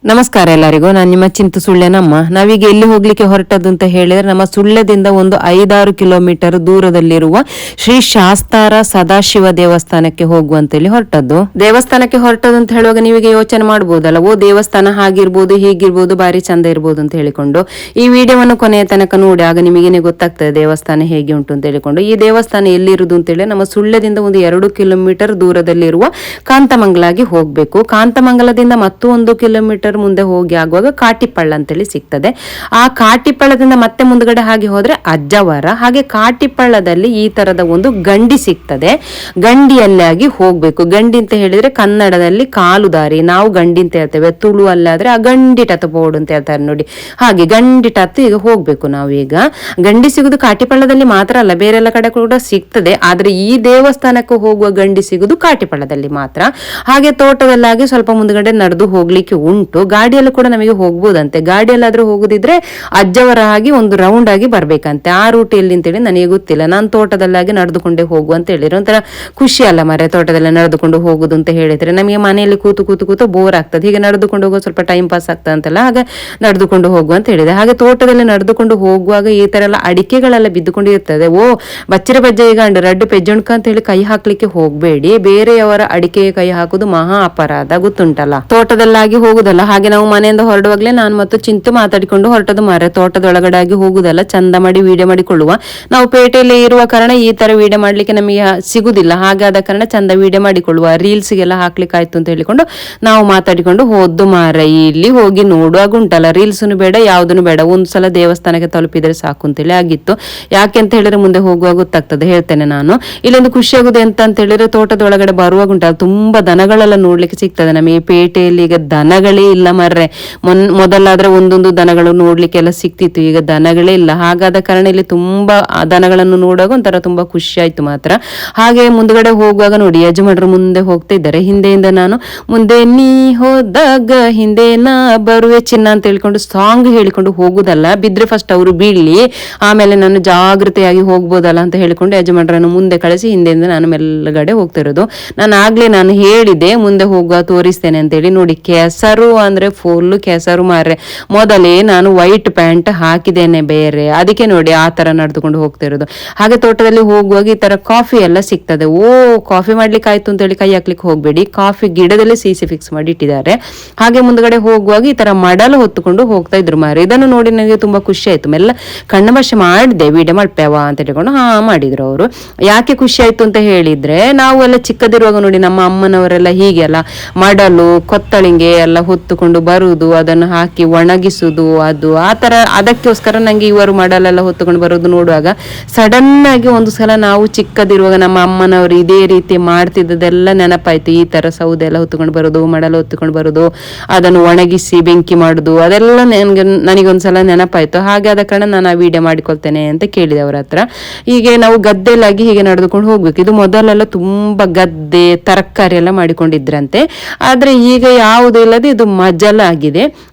ನಮಸ್ಕಾರ ಎಲ್ಲರಿಗೂ. ನಾನು ನಿಮ್ಮ ಚಿಂತು ಸುಳ್ಳೆನಮ್ಮ. ನಾವೀಗ ಎಲ್ಲಿ ಹೋಗ್ಲಿಕ್ಕೆ ಹೊರಟದ್ದು ಅಂತ ಹೇಳಿದ್ರೆ ನಮ್ಮ ಸುಳ್ಯದಿಂದ ಒಂದು 5-6 ಕಿಲೋಮೀಟರ್ ದೂರದಲ್ಲಿರುವ ಶ್ರೀ ಶಾಸ್ತಾರ ಸದಾಶಿವ ದೇವಸ್ಥಾನಕ್ಕೆ ಹೋಗುವಂತೇಳಿ ಹೊರಟದ್ದು. ದೇವಸ್ಥಾನಕ್ಕೆ ಹೊರಟದ್ದು ಅಂತ ಹೇಳುವಾಗ ನೀವೀಗ ಯೋಚನೆ ಮಾಡ್ಬೋದಲ್ಲ, ಓ ದೇವಸ್ಥಾನ ಹಾಗಿರ್ಬೋದು ಹೀಗಿರ್ಬೋದು ಭಾರಿ ಚಂದ ಇರ್ಬೋದು ಅಂತ ಹೇಳಿಕೊಂಡು ಈ ವಿಡಿಯೋವನ್ನು ಕೊನೆಯ ತನಕ ನೋಡಿ, ಆಗ ನಿಮಗೇನೆ ಗೊತ್ತಾಗ್ತದೆ ದೇವಸ್ಥಾನ ಹೇಗೆ ಉಂಟು ಅಂತ ಹೇಳಿಕೊಂಡು. ಈ ದೇವಸ್ಥಾನ ಎಲ್ಲಿರುವುದು ಅಂತೇಳಿ ನಮ್ಮ ಸುಳ್ಯದಿಂದ ಒಂದು 2 ಕಿಲೋಮೀಟರ್ ದೂರದಲ್ಲಿರುವ ಕಾಂತಮಂಗಲಾಗಿ ಹೋಗ್ಬೇಕು. ಕಾಂತಮಂಗಲದಿಂದ ಮತ್ತು 1 ಕಿಲೋಮೀಟರ್ ಮುಂದೆ ಹೋಗಿ ಆಗುವಾಗ ಕಾಟಿಪಳ್ಳ ಅಂತೇಳಿ ಸಿಗ್ತದೆ. ಆ ಕಾಟಿಪಳ್ಳದಿಂದ ಮತ್ತೆ ಮುಂದ್ಗಡೆ ಹಾಗೆ ಹೋದ್ರೆ ಅಜ್ಜವರ, ಹಾಗೆ ಕಾಟಿಪಳ್ಳದಲ್ಲಿ ಈ ತರದ ಒಂದು ಗಂಡಿ ಸಿಗ್ತದೆ. ಗಂಡಿಯಲ್ಲಾಗಿ ಹೋಗ್ಬೇಕು. ಗಂಡಿ ಅಂತ ಹೇಳಿದ್ರೆ ಕನ್ನಡದಲ್ಲಿ ಕಾಲು ದಾರಿ, ನಾವು ಗಂಡಿ ಅಂತ ಹೇಳ್ತೇವೆ. ತುಳು ಅಲ್ಲಾದ್ರೆ ಆ ಗಂಡಿಟತ್ತು ಬೋರ್ಡ್ ಅಂತ ಹೇಳ್ತಾರೆ ನೋಡಿ, ಹಾಗೆ ಗಂಡಿಟತ್ತು ಈಗ ಹೋಗ್ಬೇಕು ನಾವು. ಈಗ ಗಂಡಿ ಸಿಗುದು ಕಾಟಿಪಳ್ಳದಲ್ಲಿ ಮಾತ್ರ ಅಲ್ಲ, ಬೇರೆಲ್ಲ ಕಡೆ ಕೂಡ ಸಿಗ್ತದೆ. ಆದ್ರೆ ಈ ದೇವಸ್ಥಾನಕ್ಕೆ ಹೋಗುವ ಗಂಡಿ ಸಿಗುದು ಕಾಟಿಪಳ್ಳದಲ್ಲಿ ಮಾತ್ರ. ಹಾಗೆ ತೋಟದಲ್ಲಾಗಿ ಸ್ವಲ್ಪ ಮುಂದ್ಗಡೆ ನಡೆದು ಹೋಗ್ಲಿಕ್ಕೆ ಉಂಟು. ಗಾಡಿಯಲ್ಲೂ ಕೂಡ ನಮಗೆ ಹೋಗ್ಬೋದಂತೆ. ಗಾಡಿಯಲ್ಲಾದ್ರೂ ಹೋಗುದಿದ್ರೆ ಅಜ್ಜವರ ಆಗಿ ಒಂದು ರೌಂಡ್ ಆಗಿ ಬರ್ಬೇಕಂತೆ. ಆ ರೂಟ್ ಎಲ್ಲಿ ಅಂತೇಳಿ ನನಗೆ ಗೊತ್ತಿಲ್ಲ. ನಾನು ತೋಟದಲ್ಲಾಗಿ ನಡೆದುಕೊಂಡೇ ಹೋಗು ಅಂತ ಹೇಳಿದ್ರೆ ಒಂಥರ ಖುಷಿ ಅಲ್ಲ ಮರೆ, ತೋಟದಲ್ಲ ನಡೆದುಕೊಂಡು ಹೋಗುದು ಅಂತ ಹೇಳಿದ್ರೆ. ನಮಗೆ ಮನೆಯಲ್ಲಿ ಕೂತು ಕೂತು ಕೂತು ಬೋರ್ ಆಗ್ತದೆ. ಹೀಗೆ ನಡೆದುಕೊಂಡು ಹೋಗೋ ಸ್ವಲ್ಪ ಟೈಮ್ ಪಾಸ್ ಆಗ್ತದೆ ಅಂತಲ್ಲ, ಹಾಗೆ ನಡೆದುಕೊಂಡು ಹೋಗು ಅಂತ ಹೇಳಿದೆ. ಹಾಗೆ ತೋಟದಲ್ಲಿ ನಡೆದುಕೊಂಡು ಹೋಗುವಾಗ ಈ ತರ ಎಲ್ಲ ಅಡಿಕೆಗಳೆಲ್ಲ ಬಿದ್ದುಕೊಂಡಿರ್ತದೆ. ಓ ಬಚ್ಚರ ಬಜ್ಜೆ ಈಗ ರಡ್ಡು ಪೆಜ್ಜುಣ್ಕ ಅಂತ ಹೇಳಿ ಕೈ ಹಾಕ್ಲಿಕ್ಕೆ ಹೋಗ್ಬೇಡಿ. ಬೇರೆಯವರ ಅಡಿಕೆಗೆ ಕೈ ಹಾಕುದು ಮಹಾ ಅಪರಾಧ, ಗೊತ್ತುಂಟಲ್ಲ. ತೋಟದಲ್ಲಾಗಿ ಹೋಗುದಲ್ಲ. ಹಾಗೆ ನಾವು ಮನೆಯಿಂದ ಹೊರಡುವಾಗ್ಲೇ ನಾನು ಮತ್ತು ಚಿಂತು ಮಾತಾಡಿಕೊಂಡು ಹೊರಟದು ಮಾರೆ. ತೋಟದೊಳಗಡೆ ಆಗಿ ಹೋಗುದಲ್ಲ, ಚಂದ ಮಾಡಿ ವಿಡಿಯೋ ಮಾಡಿಕೊಳ್ಳುವ. ನಾವು ಪೇಟೆಯಲ್ಲಿ ಇರುವ ಕಾರಣ ಈ ತರ ವಿಡಿಯೋ ಮಾಡ್ಲಿಕ್ಕೆ ನಮಗೆ ಸಿಗುದಿಲ್ಲ. ಹಾಗಾದ ಕಾರಣ ಚಂದ ವಿಡಿಯೋ ಮಾಡಿಕೊಳ್ಳುವ, ರೀಲ್ಸ್ಗೆಲ್ಲ ಹಾಕ್ಲಿಕ್ಕೆ ಆಯ್ತು ಅಂತ ಹೇಳಿಕೊಂಡು ನಾವು ಮಾತಾಡಿಕೊಂಡು ಹೋದ್ದು ಮಾರ. ಇಲ್ಲಿ ಹೋಗಿ ನೋಡುವಾಗ ಉಂಟಲ್ಲ, ರೀಲ್ಸ್ನು ಬೇಡ ಯಾವ್ದನ್ನು ಬೇಡ, ಒಂದ್ಸಲ ದೇವಸ್ಥಾನಕ್ಕೆ ತಲುಪಿದ್ರೆ ಸಾಕು ಅಂತೇಳಿ ಆಗಿತ್ತು. ಯಾಕೆ ಅಂತ ಹೇಳಿದ್ರೆ ಮುಂದೆ ಹೋಗುವಾಗ ಗೊತ್ತಾಗ್ತದೆ, ಹೇಳ್ತೇನೆ ನಾನು. ಇಲ್ಲೊಂದು ಖುಷಿ ಆಗುದು ಎಂತ ಅಂತ ಹೇಳಿದ್ರೆ, ತೋಟದೊಳಗಡೆ ಬರುವಾಗ ಉಂಟಲ್ಲ ತುಂಬಾ ದನಗಳೆಲ್ಲ ನೋಡ್ಲಿಕ್ಕೆ ಸಿಗ್ತದೆ ನಮಗೆ. ಪೇಟೆಯಲ್ಲಿ ಈಗ ದನಗಳೇ ಇಲ್ಲ ಮರ್ರೆ. ಮೊದಲಾದ್ರೆ ಒಂದೊಂದು ದನಗಳು ನೋಡ್ಲಿಕ್ಕೆ ಎಲ್ಲ ಸಿಕ್ತಿತ್ತು, ಈಗ ದನಗಳೇ ಇಲ್ಲ. ಹಾಗಾದ ಕಾರಣ ಇಲ್ಲಿ ತುಂಬಾ ದನಗಳನ್ನು ನೋಡುವಾಗ ಒಂಥರ ತುಂಬಾ ಖುಷಿ ಆಯ್ತು ಮಾತ್ರ. ಹಾಗೆ ಮುಂದ್ಗಡೆ ಹೋಗುವಾಗ ನೋಡಿ, ಯಜಮಾನರು ಮುಂದೆ ಹೋಗ್ತಾ ಇದ್ದಾರೆ, ಹಿಂದೆಯಿಂದ ನಾನು ಮುಂದೆ ನೀ ಹೋದಾಗ ಹಿಂದೆ ನಾ ಬರುವೆ ಚಿನ್ನ ಅಂತ ಹೇಳ್ಕೊಂಡು ಸಾಂಗ್ ಹೇಳಿಕೊಂಡು ಹೋಗುದಲ್ಲ. ಬಿದ್ರೆ ಫಸ್ಟ್ ಅವರು ಬೀಳಿ, ಆಮೇಲೆ ನಾನು ಜಾಗೃತೆಯಾಗಿ ಹೋಗ್ಬೋದಲ್ಲ ಅಂತ ಹೇಳಿಕೊಂಡು ಯಜಮಾನರನ್ನು ಮುಂದೆ ಕಳಿಸಿ ಹಿಂದೆಯಿಂದ ನಾನು ಮೆಲ್ಲಗಡೆ ಹೋಗ್ತಿರೋದು. ನಾನು ಹೇಳಿದೆ ಮುಂದೆ ಹೋಗುವ ತೋರಿಸ್ತೇನೆ ಅಂತೇಳಿ. ನೋಡಿ ಕೆಸರು ಅಂದ್ರೆ ಫುಲ್ ಕೆಸರು ಮಾರ್ರೆ. ಮೊದಲೇ ನಾನು ವೈಟ್ ಪ್ಯಾಂಟ್ ಹಾಕಿದ್ದೇನೆ ಬೇರೆ, ಅದಕ್ಕೆ ನೋಡಿ ಆ ತರ ನಡೆದುಕೊಂಡು ಹೋಗ್ತಿರೋದು. ಹಾಗೆ ತೋಟದಲ್ಲಿ ಹೋಗುವಾಗ ಈ ತರ ಕಾಫಿ ಎಲ್ಲ ಸಿಗ್ತದೆ. ಓ ಕಾಫಿ ಮಾಡ್ಲಿಕ್ಕೆ ಆಯ್ತು ಅಂತ ಹೇಳಿ ಕೈ ಹಾಕ್ಲಿಕ್ಕೆ ಹೋಗ್ಬೇಡಿ, ಕಾಫಿ ಗಿಡದಲ್ಲಿ ಸಿಸಿ ಫಿಕ್ಸ್ ಮಾಡಿ ಇಟ್ಟಿದ್ದಾರೆ. ಹಾಗೆ ಮುಂದ್ಗಡೆ ಹೋಗುವಾಗ ಈ ತರ ಮಡಲು ಹೊತ್ತುಕೊಂಡು ಹೋಗ್ತಾ ಇದ್ರು ಮಾರಿ. ಇದನ್ನು ನೋಡಿ ನನಗೆ ತುಂಬಾ ಖುಷಿ ಆಯ್ತು. ಮೆಲ್ಲ ಕಣ್ಣ ಭಾಷೆ ಮಾಡಿದೆ, ವಿಡಿಯೋ ಮಾಡ್ತೇವ ಅಂತ ಹೇಳ್ಕೊಂಡು ಮಾಡಿದ್ರು ಅವರು. ಯಾಕೆ ಖುಷಿ ಆಯ್ತು ಅಂತ ಹೇಳಿದ್ರೆ, ನಾವು ಎಲ್ಲ ಚಿಕ್ಕದಿರುವಾಗ ನೋಡಿ ನಮ್ಮ ಅಮ್ಮನವರೆಲ್ಲ ಹೀಗೆಲ್ಲ ಮಡಲು ಕೊತ್ತಳಿಗೆ ಎಲ್ಲ ಹೊತ್ತುಕೊಂಡು ಬರುವುದು, ಅದನ್ನು ಹಾಕಿ ಒಣಗಿಸುದು, ಅದು ಆ ತರ. ಅದಕ್ಕೋಸ್ಕರ ನಂಗೆ ಇವರು ಮಡಲೆಲ್ಲ ಹೊತ್ತುಕೊಂಡು ಬರೋದು ನೋಡುವಾಗ ಸಡನ್ ಆಗಿ ಒಂದು ಸಲ ನಾವು ಚಿಕ್ಕದಿರುವಾಗ ನಮ್ಮ ಅಮ್ಮನವರು ಇದೇ ರೀತಿ ಮಾಡ್ತಿದ್ದದೆಲ್ಲ ನೆನಪಾಯ್ತು. ಈ ತರ ಸೌದೆ ಎಲ್ಲ ಹೊತ್ತುಕೊಂಡು ಬರೋದು, ಮಡಲು ಹೊತ್ತುಕೊಂಡು ಬರೋದು, ಅದನ್ನು ಒಣಗಿಸಿ ಬೆಂಕಿ ಮಾಡುದು, ಅದೆಲ್ಲ ನನಗೊಂದ್ಸಲ ನೆನಪಾಯ್ತು. ಹಾಗೆ ಆದ ಕಾರಣ ನಾನು ಆ ವಿಡಿಯೋ ಮಾಡಿಕೊಳ್ತೇನೆ ಅಂತ ಕೇಳಿದೆ ಅವ್ರ ಹತ್ರ. ಹೀಗೆ ನಾವು ಗದ್ದೆಲಾಗಿ ಹೀಗೆ ನಡೆದುಕೊಂಡು ಹೋಗ್ಬೇಕು. ಇದು ಮೊದಲೆಲ್ಲ ತುಂಬಾ ಗದ್ದೆ ತರಕಾರಿ ಎಲ್ಲ ಮಾಡಿಕೊಂಡಿದ್ರಂತೆ. ಆದ್ರೆ ಈಗ ಯಾವುದು ಇಲ್ಲದೆ ಇದು ಮಜಲಾಗಿದೆ,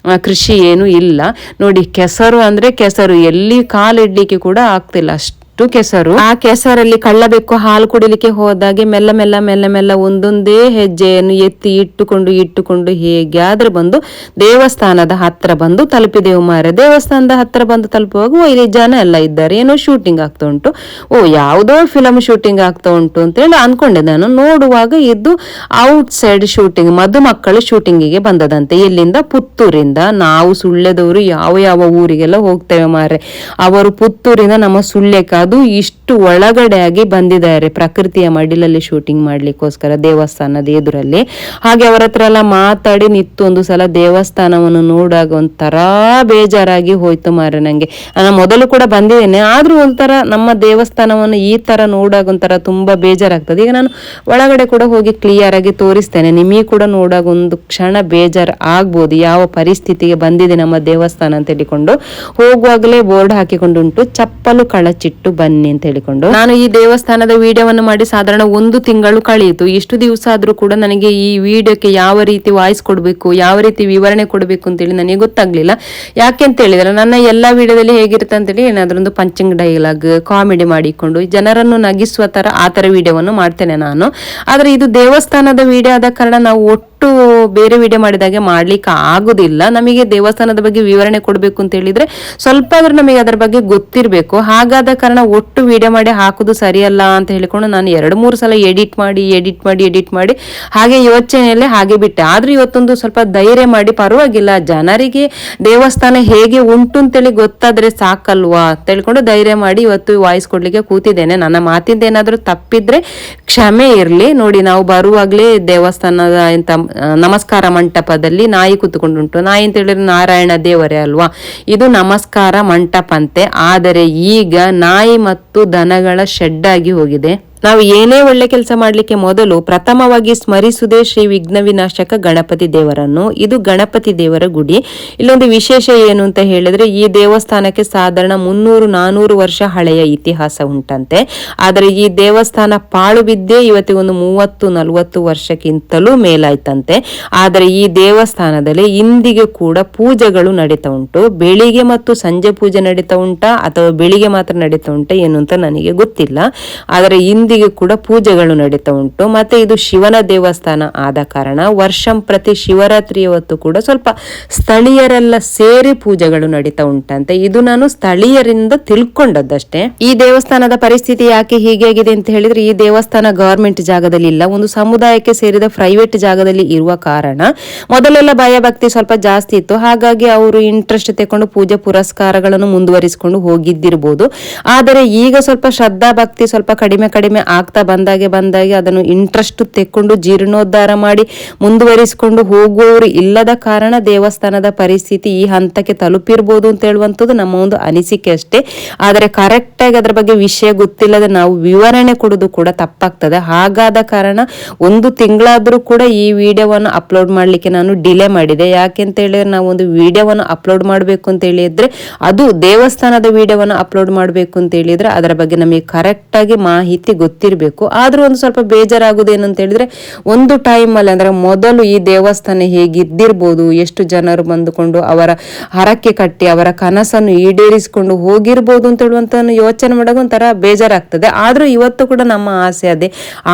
ಕೃಷಿ ಏನು ಇಲ್ಲ. ನೋಡಿ ಕೆಸರು ಅಂದ್ರೆ ಕೆಸರು, ಎಲ್ಲಿ ಕಾಲಿಡ್ಲಿಕ್ಕೆ ಕೂಡ ಆಗ್ತಿಲ್ಲ, ಅಷ್ಟು ಕೆಸರು. ಆ ಕೆಸರಲ್ಲಿ ಕಳ್ಳಬೇಕು ಹಾಲು ಕುಡಿಲಿಕ್ಕೆ ಹೋದಾಗೆ ಮೆಲ್ಲ ಮೆಲ್ಲ ಮೆಲ್ಲ ಮೆಲ್ಲ ಒಂದೊಂದೇ ಹೆಜ್ಜೆಯನ್ನು ಎತ್ತಿ ಇಟ್ಟುಕೊಂಡು ಹೇಗೆ ಆದ್ರೆ ಬಂದು ದೇವಸ್ಥಾನದ ಹತ್ರ ಬಂದು ತಲುಪಿದೆವು ಮಾರೆ. ದೇವಸ್ಥಾನದ ಹತ್ರ ಬಂದು ತಲುಪುವಾಗ ಇಲ್ಲಿ ಜನ ಎಲ್ಲ ಇದ್ದಾರೆ, ಏನೋ ಶೂಟಿಂಗ್ ಆಗ್ತಾ ಉಂಟು. ಓ ಯಾವುದೋ ಫಿಲಮ್ ಶೂಟಿಂಗ್ ಆಗ್ತಾ ಉಂಟು ಅಂತ ಹೇಳಿ ಅನ್ಕೊಂಡೆ ನಾನು. ನೋಡುವಾಗ ಇದು ಔಟ್ ಸೈಡ್ ಶೂಟಿಂಗ್, ಮದುಮಕ್ಕಳು ಶೂಟಿಂಗಿಗೆ ಬಂದದಂತೆ. ಎಲ್ಲಿಂದ? ಪುತ್ತೂರಿಂದ. ನಾವು ಸುಳ್ಯದವರು ಯಾವ ಯಾವ ಊರಿಗೆಲ್ಲ ಹೋಗ್ತೇವೆ ಮಾರೆ. ಅವರು ಪುತ್ತೂರಿಂದ ನಮ್ಮ ಸುಳ್ಯಕ್ಕೆ ಅದು ಇಷ್ಟು ಒಳಗಡೆ ಆಗಿ ಬಂದಿದ್ದಾರೆ, ಪ್ರಕೃತಿಯ ಮಡಿಲಲ್ಲಿ ಶೂಟಿಂಗ್ ಮಾಡ್ಲಿಕ್ಕೋಸ್ಕರ ದೇವಸ್ಥಾನದ ಎದುರಲ್ಲಿ. ಹಾಗೆ ಅವರ ಹತ್ರ ಎಲ್ಲ ಮಾತಾಡಿ ನಿಂತು ಒಂದು ಸಲ ದೇವಸ್ಥಾನವನ್ನು ನೋಡುವಾಗ ಒಂಥರ ಬೇಜಾರಾಗಿ ಹೋಯ್ತು ಮಾರೆ ನಂಗೆ. ನಾನು ಮೊದಲು ಕೂಡ ಬಂದಿದ್ದೇನೆ, ಆದ್ರೂ ಒಂಥರ ನಮ್ಮ ದೇವಸ್ಥಾನವನ್ನು ಈ ತರ ನೋಡುವಾಗ ಒಂಥರ ತುಂಬಾ ಬೇಜಾರಾಗ್ತದೆ. ಈಗ ನಾನು ಒಳಗಡೆ ಕೂಡ ಹೋಗಿ ಕ್ಲಿಯರ್ ಆಗಿ ತೋರಿಸ್ತೇನೆ, ನಿಮಗೆ ಕೂಡ ನೋಡುವಾಗ ಒಂದು ಕ್ಷಣ ಬೇಜಾರು ಆಗ್ಬೋದು ಯಾವ ಪರಿಸ್ಥಿತಿಗೆ ಬಂದಿದೆ ನಮ್ಮ ದೇವಸ್ಥಾನ ಅಂತ ಹೇಳಿಕೊಂಡು. ಹೋಗುವಾಗಲೇ ಬೋರ್ಡ್ ಹಾಕಿಕೊಂಡುಂಟು, ಚಪ್ಪಲು ಕಳಚಿಟ್ಟು ಬನ್ನಿ ಅಂತ ಹೇಳಿಕೊಂಡು. ನಾನು ಈ ದೇವಸ್ಥಾನದ ವಿಡಿಯೋವನ್ನು ಮಾಡಿ ಸಾಧಾರಣ 1 ತಿಂಗಳು ಕಳೆಯಿತು. ಇಷ್ಟು ದಿವಸ ಆದ್ರೂ ಕೂಡ ನನಗೆ ಈ ವಿಡಿಯೋಕ್ಕೆ ಯಾವ ರೀತಿ ವಾಯ್ಸ್ ಕೊಡಬೇಕು, ಯಾವ ರೀತಿ ವಿವರಣೆ ಕೊಡಬೇಕು ಅಂತೇಳಿ ನನಗೆ ಗೊತ್ತಾಗ್ಲಿಲ್ಲ. ಯಾಕೆ ಅಂತ ಹೇಳಿದ್ರೆ ನನ್ನ ಎಲ್ಲಾ ವಿಡಿಯೋದಲ್ಲಿ ಹೇಗಿರುತ್ತೆ ಅಂತೇಳಿ ಏನಾದ್ರೂ ಒಂದು ಪಂಚಿಂಗ್ ಡೈಲಾಗ್ ಕಾಮಿಡಿ ಮಾಡಿಕೊಂಡು ಜನರನ್ನು ನಗಿಸುವ ತರ ಆ ತರ ವಿಡಿಯೋವನ್ನು ಮಾಡ್ತೇನೆ ನಾನು. ಆದ್ರೆ ಇದು ದೇವಸ್ಥಾನದ ವಿಡಿಯೋ ಆದ ಕಾರಣ ನಾವು ಒಟ್ಟು ಅಷ್ಟು ಬೇರೆ ವಿಡಿಯೋ ಮಾಡಿದಾಗೆ ಮಾಡ್ಲಿಕ್ಕೆ ಆಗುದಿಲ್ಲ. ನಮಗೆ ದೇವಸ್ಥಾನದ ಬಗ್ಗೆ ವಿವರಣೆ ಕೊಡ್ಬೇಕು ಅಂತ ಹೇಳಿದ್ರೆ ಸ್ವಲ್ಪ ಆದ್ರೂ ನಮಗೆ ಅದರ ಬಗ್ಗೆ ಗೊತ್ತಿರ್ಬೇಕು. ಹಾಗಾದ ಕಾರಣ ಒಟ್ಟು ವಿಡಿಯೋ ಮಾಡಿ ಹಾಕುದು ಸರಿಯಲ್ಲ ಅಂತ ಹೇಳಿಕೊಂಡು ನಾನು 2-3 ಸಲ ಎಡಿಟ್ ಮಾಡಿ ಹಾಗೆ ಯೋಚನೆಯಲ್ಲೇ ಹಾಗೆ ಬಿಟ್ಟೆ. ಆದ್ರೂ ಇವತ್ತೊಂದು ಸ್ವಲ್ಪ ಧೈರ್ಯ ಮಾಡಿ ಪರವಾಗಿಲ್ಲ, ಜನರಿಗೆ ದೇವಸ್ಥಾನ ಹೇಗೆ ಉಂಟು ಅಂತೇಳಿ ಗೊತ್ತಾದ್ರೆ ಸಾಕಲ್ವಾ ಅಂತ ಹೇಳ್ಕೊಂಡು ಧೈರ್ಯ ಮಾಡಿ ಇವತ್ತು ವಾಯ್ಸ್ ಕೊಡ್ಲಿಕ್ಕೆ ಕೂತಿದ್ದೇನೆ. ನನ್ನ ಮಾತಿಂದ ಏನಾದ್ರೂ ತಪ್ಪಿದ್ರೆ ಕ್ಷಮೆ ಇರ್ಲಿ. ನೋಡಿ, ನಾವು ಬರುವಾಗ್ಲೇ ದೇವಸ್ಥಾನದ ಎಂತ ನಮಸ್ಕಾರ ಮಂಟಪದಲ್ಲಿ ನಾಯಿ ಕೂತ್ಕೊಂಡುಂಟು. ನಾಯಿ ಅಂತ ಹೇಳಿದ್ರೆ ನಾರಾಯಣ ದೇವರೇ ಅಲ್ವಾ, ಇದು ನಮಸ್ಕಾರ ಮಂಟಪ ಅಂತೆ. ಆದರೆ ಈಗ ನಾಯಿ ಮತ್ತು ದನಗಳ ಶೆಡ್ ಆಗಿ ಹೋಗಿದೆ. ನಾವು ಏನೇ ಒಳ್ಳೆ ಕೆಲಸ ಮಾಡ್ಲಿಕ್ಕೆ ಮೊದಲು ಪ್ರಥಮವಾಗಿ ಸ್ಮರಿಸುವುದೇ ಶ್ರೀ ವಿಘ್ನ ವಿನಾಶಕ ಗಣಪತಿ ದೇವರನ್ನು. ಇದು ಗಣಪತಿ ದೇವರ ಗುಡಿ. ಇಲ್ಲೊಂದು ವಿಶೇಷ ಏನು ಅಂತ ಹೇಳಿದ್ರೆ, ಈ ದೇವಸ್ಥಾನಕ್ಕೆ ಸಾಧಾರಣ 300-400 ವರ್ಷ ಹಳೆಯ ಇತಿಹಾಸ ಉಂಟಂತೆ. ಆದರೆ ಈ ದೇವಸ್ಥಾನ ಪಾಳು ಬಿದ್ದೇ ಇವತ್ತಿಗೊಂದು 30-40 ವರ್ಷಕ್ಕಿಂತಲೂ ಮೇಲಾಯ್ತಂತೆ. ಆದರೆ ಈ ದೇವಸ್ಥಾನದಲ್ಲಿ ಇಂದಿಗೆ ಕೂಡ ಪೂಜೆಗಳು ನಡೀತಾ ಉಂಟು. ಬೆಳಿಗ್ಗೆ ಮತ್ತು ಸಂಜೆ ಪೂಜೆ ನಡೀತಾ ಉಂಟಾ ಅಥವಾ ಬೆಳಿಗ್ಗೆ ಮಾತ್ರ ನಡೀತಾ ಉಂಟಾ ಏನು ಅಂತ ನನಗೆ ಗೊತ್ತಿಲ್ಲ. ಆದರೆ ಇಂದಿಗೆ ಕೂಡ ಪೂಜೆಗಳು ನಡೀತಾ ಉಂಟು. ಮತ್ತೆ ಇದು ಶಿವನ ದೇವಸ್ಥಾನ ಆದ ಕಾರಣ ವರ್ಷಂ ಪ್ರತಿ ಶಿವರಾತ್ರಿಯ ಹೊತ್ತು ಕೂಡ ಸ್ವಲ್ಪ ಸ್ಥಳೀಯರೆಲ್ಲ ಸೇರಿ ಪೂಜೆಗಳು ನಡೀತಾ ಉಂಟಂತೆ. ಇದು ನಾನು ಸ್ಥಳೀಯರಿಂದ ತಿಳ್ಕೊಂಡದ್ದಷ್ಟೇ. ಈ ದೇವಸ್ಥಾನದ ಪರಿಸ್ಥಿತಿ ಯಾಕೆ ಹೀಗೆ ಆಗಿದೆ ಅಂತ ಹೇಳಿದ್ರೆ, ಈ ದೇವಸ್ಥಾನ ಗವರ್ಮೆಂಟ್ ಜಾಗದಲ್ಲಿ ಇಲ್ಲ, ಒಂದು ಸಮುದಾಯಕ್ಕೆ ಸೇರಿದ ಪ್ರೈವೇಟ್ ಜಾಗದಲ್ಲಿ ಇರುವ ಕಾರಣ ಮೊದಲೆಲ್ಲ ಭಯ ಭಕ್ತಿ ಸ್ವಲ್ಪ ಜಾಸ್ತಿ ಇತ್ತು. ಹಾಗಾಗಿ ಅವರು ಇಂಟ್ರೆಸ್ಟ್ ತಗೊಂಡು ಪೂಜೆ ಪುರಸ್ಕಾರಗಳನ್ನು ಮುಂದುವರಿಸಿಕೊಂಡು ಹೋಗಿದ್ದಿರ್ಬೋದು. ಆದರೆ ಈಗ ಸ್ವಲ್ಪ ಶ್ರದ್ಧಾ ಭಕ್ತಿ ಸ್ವಲ್ಪ ಕಡಿಮೆ ಆಗ್ತಾ ಬಂದಾಗೆ ಅದನ್ನು ಇಂಟ್ರೆಸ್ಟ್ ತೆಕ್ಕೊಂಡು ಜೀರ್ಣೋದ್ಧಾರ ಮಾಡಿ ಮುಂದುವರಿಸಿಕೊಂಡು ಹೋಗುವವರು ಇಲ್ಲದ ಕಾರಣ ದೇವಸ್ಥಾನದ ಪರಿಸ್ಥಿತಿ ಈ ಹಂತಕ್ಕೆ ತಲುಪಿರ್ಬೋದು ಅಂತ ಹೇಳುವಂಥದ್ದು ನಮ್ಮ ಒಂದು ಅನಿಸಿಕೆ ಅಷ್ಟೇ. ಆದರೆ ಕರೆಕ್ಟ್ ಆಗಿ ಅದರ ಬಗ್ಗೆ ವಿಷಯ ಗೊತ್ತಿಲ್ಲದೆ ನಾವು ವಿವರಣೆ ಕೊಡೋದು ಕೂಡ ತಪ್ಪಾಗ್ತದೆ. ಹಾಗಾದ ಕಾರಣ 1 ತಿಂಗಳಾದ್ರೂ ಕೂಡ ಈ ವಿಡಿಯೋವನ್ನು ಅಪ್ಲೋಡ್ ಮಾಡ್ಲಿಕ್ಕೆ ನಾನು ಡಿಲೇ ಮಾಡಿದೆ. ಯಾಕೆಂತ ಹೇಳಿದ್ರೆ, ನಾವು ಒಂದು ವಿಡಿಯೋವನ್ನು ಅಪ್ಲೋಡ್ ಮಾಡಬೇಕು ಅಂತ ಹೇಳಿದ್ರೆ, ಅದು ದೇವಸ್ಥಾನದ ವಿಡಿಯೋವನ್ನು ಅಪ್ಲೋಡ್ ಮಾಡಬೇಕು ಅಂತ ಹೇಳಿದ್ರೆ ಅದರ ಬಗ್ಗೆ ನಮಗೆ ಕರೆಕ್ಟ್ ಆಗಿ ಮಾಹಿತಿ ಗೊತ್ತಿರಬೇಕು. ಆದ್ರೂ ಒಂದು ಸ್ವಲ್ಪ ಬೇಜಾರಾಗುದೇನು ಅಂತ ಹೇಳಿದ್ರೆ, ಒಂದು ಟೈಮಲ್ಲಿ ಅಂದ್ರೆ ಮೊದಲು ಈ ದೇವಸ್ಥಾನ ಹೇಗಿದ್ದಿರ್ಬೋದು, ಎಷ್ಟು ಜನರು ಬಂದುಕೊಂಡು ಅವರ ಹರಕೆ ಕಟ್ಟಿ ಅವರ ಕನಸನ್ನು ಈಡೇರಿಸಿಕೊಂಡು ಹೋಗಿರ್ಬೋದು ಅಂತ ಹೇಳುವಂತ ಯೋಚನೆ ಮಾಡೋ ಒಂಥರ ಬೇಜಾರಾಗ್ತದೆ. ಆದ್ರೂ ಇವತ್ತು ಕೂಡ ನಮ್ಮ ಆಸೆ ಅದೇ,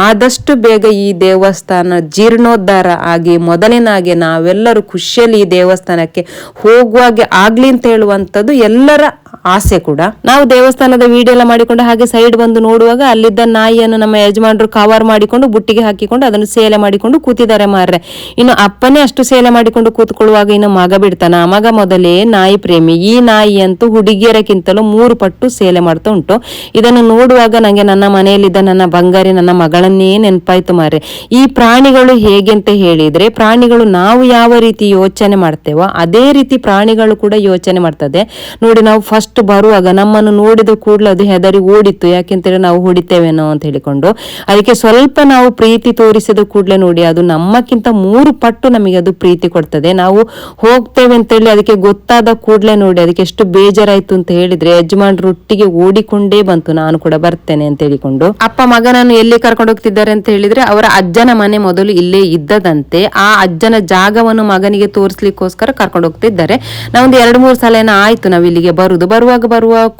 ಆದಷ್ಟು ಬೇಗ ಈ ದೇವಸ್ಥಾನ ಜೀರ್ಣೋದ್ಧಾರ ಆಗಿ ಮೊದಲಿನ ಹಾಗೆ ನಾವೆಲ್ಲರೂ ಖುಷಿಯಲ್ಲಿ ಈ ದೇವಸ್ಥಾನಕ್ಕೆ ಹೋಗುವಾಗೆ ಆಗ್ಲಿ ಅಂತ ಹೇಳುವಂಥದ್ದು ಎಲ್ಲರ ಆಸೆ ಕೂಡ. ನಾವು ದೇವಸ್ಥಾನದ ವಿಡಿಯೋ ಎಲ್ಲ ಮಾಡಿಕೊಂಡು ಹಾಗೆ ಸೈಡ್ ಬಂದು ನೋಡುವಾಗ ಅಲ್ಲಿದ್ದ ನಾಯಿಯನ್ನು ನಮ್ಮ ಯಜಮಾನರು ಕವರ್ ಮಾಡಿಕೊಂಡು ಬುಟ್ಟಿಗೆ ಹಾಕಿಕೊಂಡು ಅದನ್ನು ಸೇಲೆ ಮಾಡಿಕೊಂಡು ಕೂತಿದ್ದಾರೆ ಮಾರ್ರೆ. ಇನ್ನು ಅಪ್ಪನೇ ಅಷ್ಟು ಸೇಲೆ ಮಾಡಿಕೊಂಡು ಕೂತ್ಕೊಳ್ಳುವಾಗ ಇನ್ನು ಮಗ ಬಿಡ್ತಾನ. ಮಗ ಮೊದಲೇ ನಾಯಿ ಪ್ರೇಮಿ. ಈ ನಾಯಿ ಅಂತೂ ಹುಡುಗಿಯರಕ್ಕಿಂತಲೂ 3 ಪಟ್ಟು ಸೇಲೆ ಮಾಡ್ತಾ ಉಂಟು. ಇದನ್ನು ನೋಡುವಾಗ ನಂಗೆ ನನ್ನ ಮನೆಯಲ್ಲಿದ್ದ ನನ್ನ ಬಂಗಾರಿ ನನ್ನ ಮಗಳನ್ನೇ ನೆನಪಾಯ್ತು ಮಾರ್ರೆ. ಈ ಪ್ರಾಣಿಗಳು ಹೇಗೆ ಅಂತ ಹೇಳಿದ್ರೆ, ಪ್ರಾಣಿಗಳು ನಾವು ಯಾವ ರೀತಿ ಯೋಚನೆ ಮಾಡ್ತೇವೋ ಅದೇ ರೀತಿ ಪ್ರಾಣಿಗಳು ಕೂಡ ಯೋಚನೆ ಮಾಡ್ತದೆ. ನೋಡಿ, ನಾವು ಫಸ್ಟ್ ಬರುವಾಗ ನಮ್ಮನ್ನು ನೋಡಿದ ಕೂಡಲೇ ಅದು ಹೆದರಿ ಓಡಿತ್ತು. ಯಾಕೆಂತೇಳಿ ನಾವು ಹೊಡಿತೇವೇನೋ ಅಂತ ಹೇಳಿಕೊಂಡು. ಅದಕ್ಕೆ ಸ್ವಲ್ಪ ನಾವು ಪ್ರೀತಿ ತೋರಿಸಿದ ಕೂಡಲೇ ನೋಡಿ ಅದು ನಮ್ಮಕ್ಕಿಂತ 3 ಪಟ್ಟು ನಮಗೆ ಅದು ಪ್ರೀತಿ ಕೊಡ್ತದೆ. ನಾವು ಹೋಗ್ತೇವೆ ಅಂತೇಳಿ ಅದಕ್ಕೆ ಗೊತ್ತಾದ ಕೂಡಲೇ ನೋಡಿ ಅದಕ್ಕೆ ಎಷ್ಟು ಬೇಜಾರಾಯ್ತು ಅಂತ ಹೇಳಿದ್ರೆ, ಯಜಮಾನ್ರೊಟ್ಟಿಗೆ ಓಡಿಕೊಂಡೇ ಬಂತು ನಾನು ಕೂಡ ಬರ್ತೇನೆ ಅಂತ ಹೇಳಿಕೊಂಡು. ಅಪ್ಪ ಮಗನನ್ನು ಎಲ್ಲಿ ಕರ್ಕೊಂಡು ಹೋಗ್ತಿದ್ದಾರೆ ಅಂತ ಹೇಳಿದ್ರೆ, ಅವರ ಅಜ್ಜನ ಮನೆ ಮೊದಲು ಇಲ್ಲೇ ಇದ್ದದಂತೆ. ಆ ಅಜ್ಜನ ಜಾಗವನ್ನು ಮಗನಿಗೆ ತೋರಿಸ್ಲಿಕ್ಕೋಸ್ಕರ ಕರ್ಕೊಂಡು ಹೋಗ್ತಿದ್ದಾರೆ. ನಾವೊಂದು 2-3 ಸಲ ಆಯ್ತು ನಾವು ಇಲ್ಲಿಗೆ ಬರುವಾಗ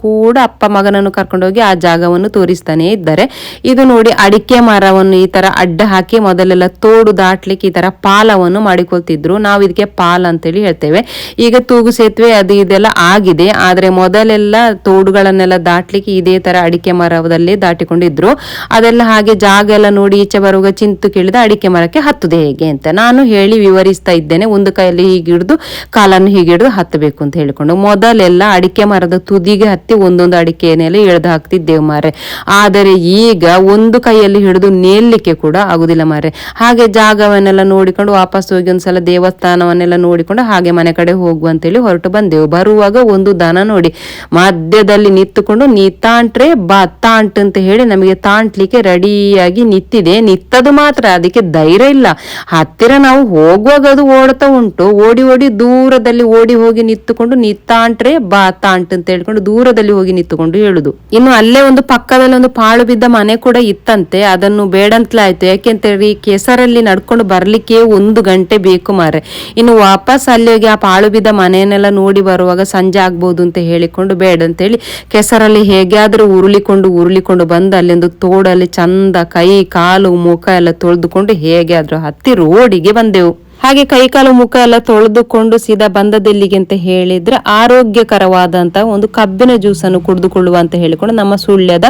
ಕೂಡ ಅಪ್ಪ ಮಗನನ್ನು ಕರ್ಕೊಂಡೋಗಿ ಆ ಜಾಗವನ್ನು ತೋರಿಸ್ತಾನೆ ಇದ್ದಾರೆ. ಇದು ನೋಡಿ, ಅಡಿಕೆ ಮರವನ್ನು ಈ ತರ ಅಡ್ಡ ಹಾಕಿ ಮೊದಲೆಲ್ಲ ತೋಡು ದಾಟ್ಲಿಕ್ಕೆ ಈ ತರ ಪಾಲವನ್ನು ಮಾಡಿಕೊಳ್ತಿದ್ರು. ನಾವು ಇದಕ್ಕೆ ಪಾಲ ಅಂತೇಳಿ ಹೇಳ್ತೇವೆ. ಈಗ ತೂಗು ಸೇತುವೆ ಅದು ಇದೆಲ್ಲ ಆಗಿದೆ. ಆದ್ರೆ ಮೊದಲೆಲ್ಲ ತೋಡುಗಳನ್ನೆಲ್ಲ ದಾಟ್ಲಿಕ್ಕೆ ಇದೇ ತರ ಅಡಿಕೆ ಮರದಲ್ಲಿ ದಾಟಿಕೊಂಡಿದ್ರು. ಅದೆಲ್ಲ ಹಾಗೆ ಜಾಗ ಎಲ್ಲ ನೋಡಿ ಈಚೆ ಬರುವಾಗ ಚಿಂತು ಕೇಳಿದ ಅಡಿಕೆ ಮರಕ್ಕೆ ಹತ್ತುದೆ ಹೇಗೆ ಅಂತ ನಾನು ಹೇಳಿ ವಿವರಿಸ್ತಾ ಇದ್ದೇನೆ. ಒಂದು ಕೈಯಲ್ಲಿ ಹೀಗೆ ಹಿಡಿದು ಕಾಲನ್ನು ಹೀಗೆ ಹಿಡಿದು ಹತ್ತಬೇಕು ಅಂತ ಹೇಳಿಕೊಂಡು. ಮೊದಲೆಲ್ಲ ಅಡಿಕೆ ಮರದ ತುದಿಗೆ ಹತ್ತಿ ಒಂದೊಂದು ಅಡಿಕೆನೆಲ್ಲ ಎಳೆದು ಹಾಕ್ತಿದ್ದೇವೆ ಮಾರೆ. ಆದರೆ ಈಗ ಒಂದು ಕೈಯಲ್ಲಿ ಹಿಡಿದು ನೇರ್ಲಿಕ್ಕೆ ಕೂಡ ಆಗುದಿಲ್ಲ ಮಾರೆ. ಹಾಗೆ ಜಾಗವನ್ನೆಲ್ಲ ನೋಡಿಕೊಂಡು ವಾಪಸ್ ಹೋಗಿ ಒಂದ್ಸಲ ದೇವಸ್ಥಾನವನ್ನೆಲ್ಲ ನೋಡಿಕೊಂಡು ಹಾಗೆ ಮನೆ ಕಡೆ ಹೋಗುವಂತೇಳಿ ಹೊರಟು ಬಂದೆವು. ಬರುವಾಗ ಒಂದು ದನ ನೋಡಿ ಮಧ್ಯದಲ್ಲಿ ನಿಂತುಕೊಂಡು ನೀ ತಾಂಟ್ರೆ ಬಾ ತಾಂಟ್ ಅಂತ ಹೇಳಿ ನಮಗೆ ತಾಂಟ್ಲಿಕ್ಕೆ ರೆಡಿಯಾಗಿ ನಿಂತಿದೆ. ನಿತ್ತದು ಮಾತ್ರ ಅದಕ್ಕೆ ಧೈರ್ಯ ಇಲ್ಲ. ಹತ್ತಿರ ನಾವು ಹೋಗುವಾಗ ಅದು ಓಡ್ತಾ ಉಂಟು. ಓಡಿ ದೂರದಲ್ಲಿ ಓಡಿ ಹೋಗಿ ನಿಂತುಕೊಂಡು ನಿತ್ತಾಂಟ್ರೆ ಬಾ ತಾಂಟ್ ಅಂತ ಹೇಳ್ಕೊಂಡು ದೂರದಲ್ಲಿ ಹೋಗಿ ನಿಂತುಕೊಂಡು ಹೇಳುದು. ಇನ್ನು ಅಲ್ಲೇ ಒಂದು ಪಕ್ಕದಲ್ಲಿ ಒಂದು ಪಾಳು ಬಿದ್ದ ಮನೆ ಕೂಡ ಇತ್ತಂತೆ, ಅದನ್ನು ಬೇಡಂತಲೇ ಆಯ್ತು. ಯಾಕೆಂತೇಳಿ ಕೆಸರಲ್ಲಿ ನಡ್ಕೊಂಡು ಬರ್ಲಿಕ್ಕೆ 1 ಗಂಟೆ ಬೇಕು ಮಾರೆ. ಇನ್ನು ವಾಪಸ್ ಅಲ್ಲಿ ಹೋಗಿ ಆ ಪಾಳು ಬಿದ್ದ ಮನೆಯನ್ನೆಲ್ಲ ನೋಡಿ ಬರುವಾಗ ಸಂಜೆ ಆಗ್ಬೋದು ಅಂತ ಹೇಳಿಕೊಂಡು ಬೇಡ ಅಂತೇಳಿ ಕೆಸರಲ್ಲಿ ಹೇಗೆ ಆದ್ರೂ ಉರುಳಿಕೊಂಡು ಬಂದು ಅಲ್ಲಿಂದು ತೋಡಲ್ಲಿ ಚಂದ ಕೈ ಕಾಲು ಮುಖ ಎಲ್ಲ ತೊಳೆದುಕೊಂಡು ಹೇಗೆ ಆದ್ರೂ ಹತ್ತಿ ರೋಡಿಗೆ ಬಂದೆವು. ಹಾಗೆ ಕೈಕಾಲು ಮುಖ ಎಲ್ಲ ತೊಳೆದುಕೊಂಡು ಸೀದಾ ಬಂದದೆಲ್ಲಿಗೆ ಅಂತ ಹೇಳಿದ್ರೆ ಆರೋಗ್ಯಕರವಾದಂತ ಒಂದು ಕಬ್ಬಿನ ಜ್ಯೂಸನ್ನು ಕುಡಿದುಕೊಳ್ಳುವ ಅಂತ ಹೇಳಿಕೊಂಡು ನಮ್ಮ ಸುಳ್ಯದ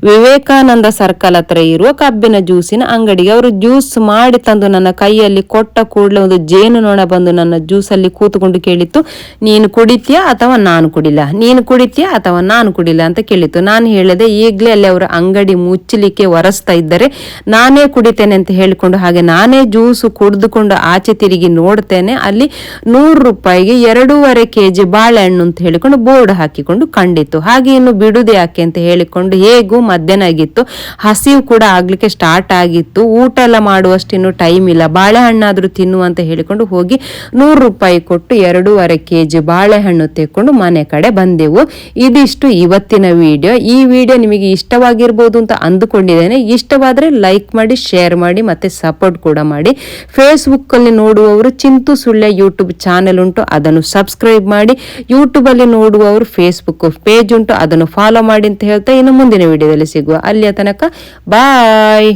ವಿವೇಕಾನಂದ ಸರ್ಕಲ್ ಹತ್ರ ಇರುವ ಕಬ್ಬಿನ ಜ್ಯೂಸಿನ ಅಂಗಡಿಗೆ ಅವರು ಜ್ಯೂಸ್ ಮಾಡಿ ತಂದು ನನ್ನ ಕೈಯಲ್ಲಿ ಕೊಟ್ಟ ಕೂಡಲೇ ಒಂದು ಜೇನುನೊಣ ಬಂದು ನನ್ನ ಜ್ಯೂಸಲ್ಲಿ ಕೂತ್ಕೊಂಡು ಕೇಳಿತ್ತು, ನೀನು ಕುಡಿತೀಯಾ ಅಥವಾ ನಾನು ಕುಡಿಲ್ಲ, ನೀನು ಕುಡಿತೀಯಾ ಅಥವಾ ನಾನು ಕುಡಿಲ್ಲ ಅಂತ ಕೇಳಿತ್ತು. ನಾನು ಹೇಳಿದೆ ಈಗಲೇ ಅಲ್ಲಿ ಅವರ ಅಂಗಡಿ ಮುಚ್ಚಲಿಕ್ಕೆ ಒರೆಸ್ತಾ ಇದ್ದರೆ ನಾನೇ ಕುಡಿತೇನೆ ಅಂತ ಹೇಳಿಕೊಂಡು ಹಾಗೆ ನಾನೇ ಜ್ಯೂಸು ಕುಡಿದುಕೊಂಡು ಆಚೆ ತಿರುಗಿ ನೋಡ್ತೇನೆ, ಅಲ್ಲಿ 100 ರೂಪಾಯಿಗೆ 2.5 kg ಬಾಳೆಹಣ್ಣು ಅಂತ ಹೇಳಿಕೊಂಡು ಬೋರ್ಡ್ ಹಾಕಿಕೊಂಡು ಕಂಡಿತ್ತು. ಹಾಗೆ ಇನ್ನು ಬಿಡುದು ಯಾಕೆ ಅಂತ ಹೇಳಿಕೊಂಡು ಹೇಗೂ ಮಧ್ಯಾಹ್ನ ಆಗಿತ್ತು, ಹಸಿವು ಕೂಡ ಆಗ್ಲಿಕ್ಕೆ ಸ್ಟಾರ್ಟ್ ಆಗಿತ್ತು, ಊಟ ಎಲ್ಲ ಮಾಡುವಷ್ಟು ಇನ್ನು ಟೈಮ್ ಇಲ್ಲ, ಬಾಳೆಹಣ್ಣಾದ್ರೂ ತಿನ್ನುವ ಅಂತ ಹೇಳಿಕೊಂಡು ಹೋಗಿ 100 ರೂಪಾಯಿ ಕೊಟ್ಟು 2.5 kg ಬಾಳೆಹಣ್ಣು ತೆಕ್ಕೊಂಡು ಮನೆ ಕಡೆ ಬಂದೆವು. ಇದಿಷ್ಟು ಇವತ್ತಿನ ವಿಡಿಯೋ. ಈ ವಿಡಿಯೋ ನಿಮಗೆ ಇಷ್ಟವಾಗಿರ್ಬೋದು ಅಂತ ಅಂದುಕೊಂಡಿದ್ದೇನೆ. ಇಷ್ಟವಾದ್ರೆ ಲೈಕ್ ಮಾಡಿ, ಶೇರ್ ಮಾಡಿ, ಮತ್ತೆ ಸಪೋರ್ಟ್ ಕೂಡ ಮಾಡಿ. ಫೇಸ್ಬುಕ್ ಅಲ್ಲಿ ನೋಡುವವರು ಚಿಂತು ಸುಳ್ಯ ಯೂಟ್ಯೂಬ್ ಚಾನೆಲ್ ಉಂಟು, ಅದನ್ನು ಸಬ್ಸ್ಕ್ರೈಬ್ ಮಾಡಿ. ಯೂಟ್ಯೂಬ್ ಅಲ್ಲಿ ನೋಡುವವರು ಫೇಸ್ಬುಕ್ ಪೇಜ್ ಉಂಟು, ಅದನ್ನು ಫಾಲೋ ಮಾಡಿ ಅಂತ ಹೇಳ್ತಾ ಇನ್ನು ಮುಂದಿನ ವಿಡಿಯೋದಲ್ಲಿ ಸಿಗುವ. ಅಲ್ಲಿಯ ತನಕ ಬಾಯ್.